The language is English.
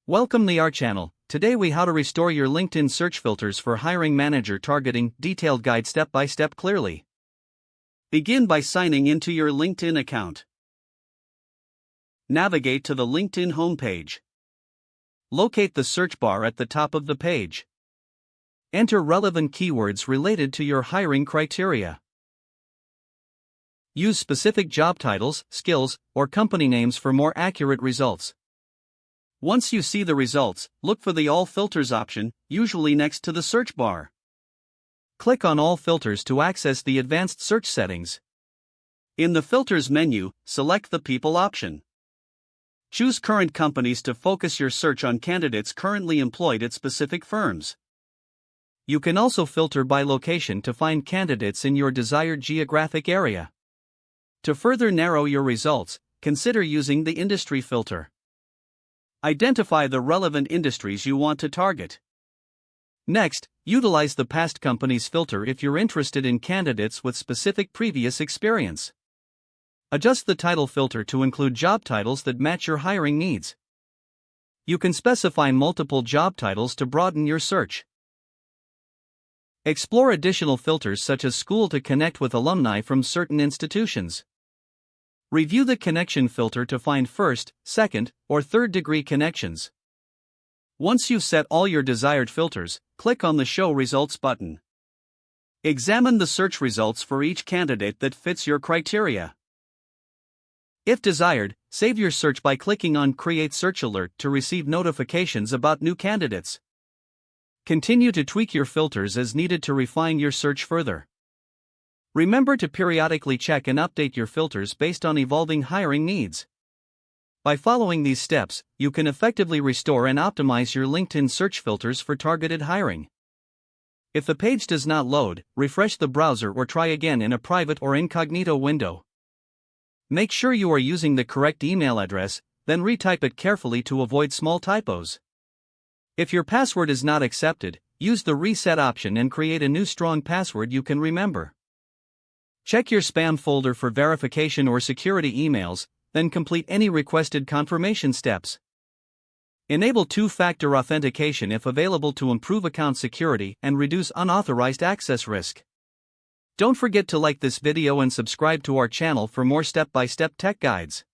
Welcome to our channel. Today we how to restore your LinkedIn search filters for hiring manager targeting, detailed guide step by step clearly. Begin by signing into your LinkedIn account. Navigate to the LinkedIn homepage. Locate the search bar at the top of the page. Enter relevant keywords related to your hiring criteria. Use specific job titles, skills, or company names for more accurate results. Once you see the results, look for the All Filters option, usually next to the search bar. Click on All Filters to access the advanced search settings. In the Filters menu, select the People option. Choose current companies to focus your search on candidates currently employed at specific firms. You can also filter by location to find candidates in your desired geographic area. To further narrow your results, consider using the Industry filter. Identify the relevant industries you want to target. Next, utilize the Past Companies filter if you're interested in candidates with specific previous experience. Adjust the Title filter to include job titles that match your hiring needs. You can specify multiple job titles to broaden your search. Explore additional filters such as School to connect with alumni from certain institutions. Review the Connection filter to find first, second, or third degree connections. Once you've set all your desired filters, click on the Show Results button. Examine the search results for each candidate that fits your criteria. If desired, save your search by clicking on Create Search Alert to receive notifications about new candidates. Continue to tweak your filters as needed to refine your search further. Remember to periodically check and update your filters based on evolving hiring needs. By following these steps, you can effectively restore and optimize your LinkedIn search filters for targeted hiring. If the page does not load, refresh the browser or try again in a private or incognito window. Make sure you are using the correct email address, then retype it carefully to avoid small typos. If your password is not accepted, use the Reset option and create a new strong password you can remember. Check your spam folder for verification or security emails, then complete any requested confirmation steps. Enable two-factor authentication if available to improve account security and reduce unauthorized access risk. Don't forget to like this video and subscribe to our channel for more step-by-step tech guides.